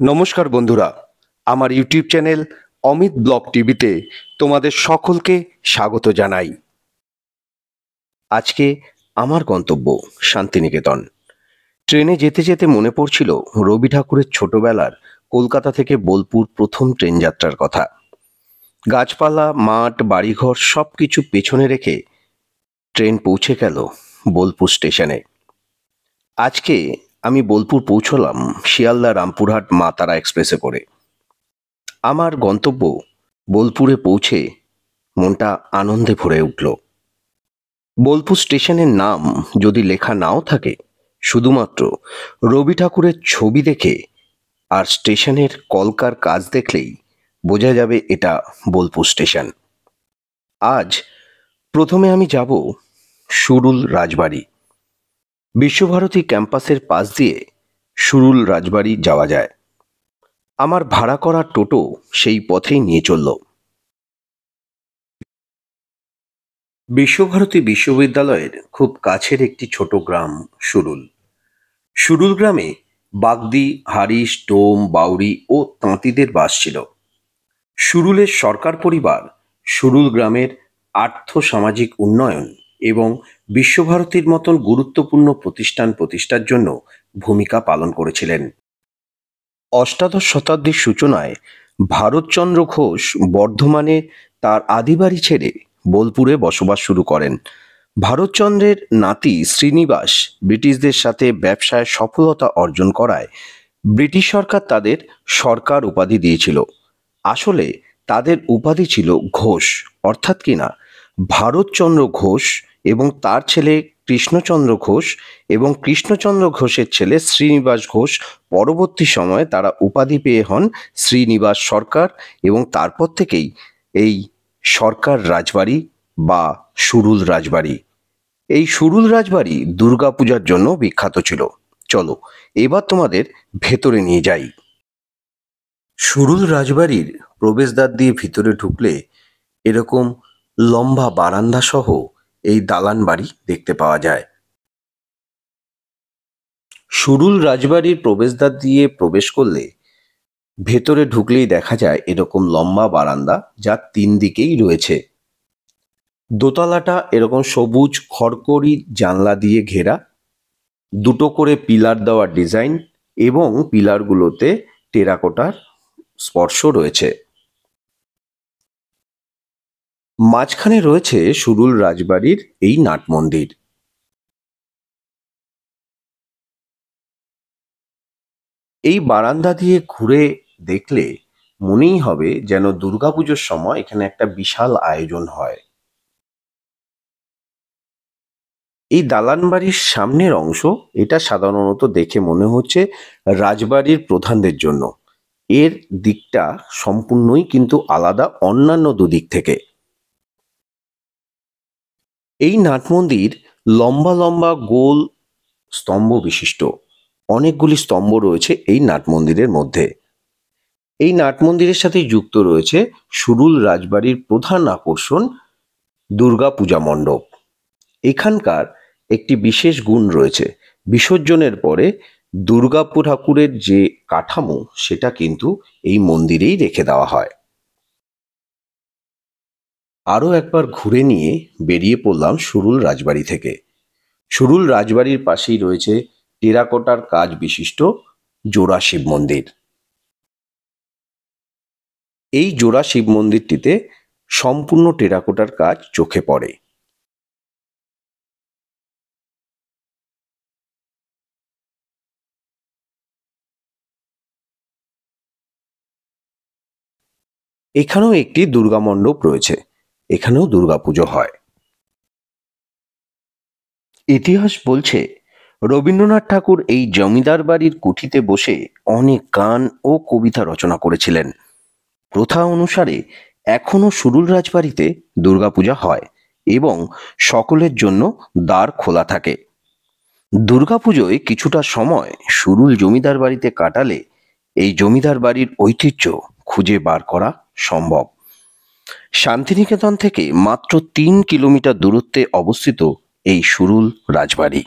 নমস্কার বন্ধুরা, আমার ইউটিউব চ্যানেল অমিত ব্লগ টিভিতে তোমাদের সকলকে স্বাগত জানাই। আজকে আমার গন্তব্য শান্তিনিকেতন। ট্রেনে যেতে যেতে মনে পড়ছিল রবি ঠাকুরের ছোটবেলার কলকাতা থেকে বোলপুর প্রথম ট্রেন যাত্রার কথা। গাছপালা, মাঠ, বাড়িঘর সব কিছু পেছনে রেখে ট্রেন পৌঁছে গেল বোলপুর স্টেশনে। আজকে আমি বোলপুর পৌঁছলাম শিয়ালদা রামপুরহাট মা তারা এক্সপ্রেসে করে। আমার গন্তব্য বোলপুরে পৌঁছে মনটা আনন্দে ভরে উঠল। বোলপুর স্টেশনের নাম যদি লেখা নাও থাকে, শুধুমাত্র রবি ঠাকুরের ছবি দেখে আর স্টেশনের কলকার কাজ দেখলেই বোঝা যাবে এটা বোলপুর স্টেশন। আজ প্রথমে আমি যাব সুরুল রাজবাড়ি। বিশ্বভারতী ক্যাম্পাসের পাশ দিয়ে সুরুল রাজবাড়ি যাওয়া যায়। আমার ভাড়া করা টোটো সেই পথেই নিয়ে চলল। বিশ্বভারতী বিশ্ববিদ্যালয়ের খুব কাছের একটি ছোট গ্রাম সুরুল। সুরুল গ্রামে বাগদি, হারিস, ডোম, বাউরি ও তাঁতিদের বাস ছিল। সুরুলের সরকার পরিবার সুরুল গ্রামের আর্থ সামাজিক উন্নয়ন এবং বিশ্বভারতীর মতন গুরুত্বপূর্ণ প্রতিষ্ঠান প্রতিষ্ঠার জন্য ভূমিকা পালন করেছিলেন। অষ্টাদশ শতাব্দীর সূচনায় ভারতচন্দ্র ঘোষ বর্ধমানে তার আদিবাড়ি ছেড়ে বোলপুরে বসবাস শুরু করেন। ভারতচন্দ্রের নাতি শ্রীনিবাস ব্রিটিশদের সাথে ব্যবসায় সফলতা অর্জন করায় ব্রিটিশ সরকার তাদের সরকার উপাধি দিয়েছিল। আসলে তাদের উপাধি ছিল ঘোষ, অর্থাৎ কিনা ভারতচন্দ্র ঘোষ এবং তার ছেলে কৃষ্ণচন্দ্র ঘোষ এবং কৃষ্ণচন্দ্র ঘোষের ছেলে শ্রীনিবাস ঘোষ। পরবর্তী সময়ে তারা উপাধি পেয়ে হন শ্রীনিবাস সরকার এবং তারপর থেকেই এই সরকার রাজবাড়ি বা সুরুল রাজবাড়ি। এই সুরুল রাজবাড়ি দুর্গাপূজার জন্য বিখ্যাত ছিল। চলো এবার তোমাদের ভেতরে নিয়ে যাই। সুরুল রাজবাড়ির প্রবেশদ্বার দিয়ে ভিতরে ঢুকলে এরকম লম্বা বারান্দা সহ এই দালান বাড়ি দেখতে পাওয়া যায়। সুরুল রাজবাড়ির প্রবেশদ্বার দিয়ে প্রবেশ করলে ভেতরে ঢুকলেই দেখা যায় এরকম লম্বা বারান্দা, যা তিন দিকেই রয়েছে। দোতলাটা এরকম সবুজ খড়খড়ি জানলা দিয়ে ঘেরা, দুটো করে পিলার দেওয়া ডিজাইন এবং পিলারগুলোতে টেরাকোটার স্পর্শ রয়েছে। মাঝখানে রয়েছে সুরুল রাজবাড়ির এই নাট মন্দির। এই বারান্দা দিয়ে ঘুরে দেখলে মনেই হবে যেন দুর্গাপুজোর সময় এখানে একটা বিশাল আয়োজন হয়। এই দালান বাড়ির সামনের অংশ, এটা সাধারণত দেখে মনে হচ্ছে রাজবাড়ির প্রধানদের জন্য। এর দিকটা সম্পূর্ণই কিন্তু আলাদা অন্যান্য দুদিক থেকে। এই নাট মন্দির লম্বা লম্বা গোল স্তম্ভ বিশিষ্ট। অনেকগুলি স্তম্ভ রয়েছে এই নাট মন্দিরের মধ্যে। এই নাট মন্দিরের সাথে যুক্ত রয়েছে সুরুল রাজবাড়ির প্রধান আকর্ষণ দুর্গা পূজা মণ্ডপ। এখানকার একটি বিশেষ গুণ রয়েছে, বিসর্জনের পরে দুর্গা ঠাকুরের যে কাঠামো সেটা কিন্তু এই মন্দিরেই রেখে দেওয়া হয়। আরও একবার ঘুরে নিয়ে বেরিয়ে পড়লাম সুরুল রাজবাড়ি থেকে। সুরুল রাজবাড়ির পাশেই রয়েছে টেরাকোটার কাজ বিশিষ্ট জোড়া শিব মন্দির। এই জোড়া শিব মন্দিরটিতে সম্পূর্ণ টেরাকোটার কাজ চোখে পড়ে। এখানেও একটি দুর্গা মণ্ডপ রয়েছে, এখানেও দুর্গাপুজো হয়। ইতিহাস বলছে রবীন্দ্রনাথ ঠাকুর এই জমিদার বাড়ির কুঠিতে বসে অনেক গান ও কবিতা রচনা করেছিলেন। প্রথা অনুসারে এখনো সুরুল রাজবাড়িতে দুর্গাপূজা হয় এবং সকলের জন্য দ্বার খোলা থাকে। দুর্গাপুজোয় কিছুটা সময় সুরুল জমিদার বাড়িতে কাটালে এই জমিদার বাড়ির ঐতিহ্য খুঁজে বার করা সম্ভব। শান্তিনিকেতন থেকে মাত্র 3 কিলোমিটার দূরত্বে অবস্থিত এই সুরুল রাজবাড়ি।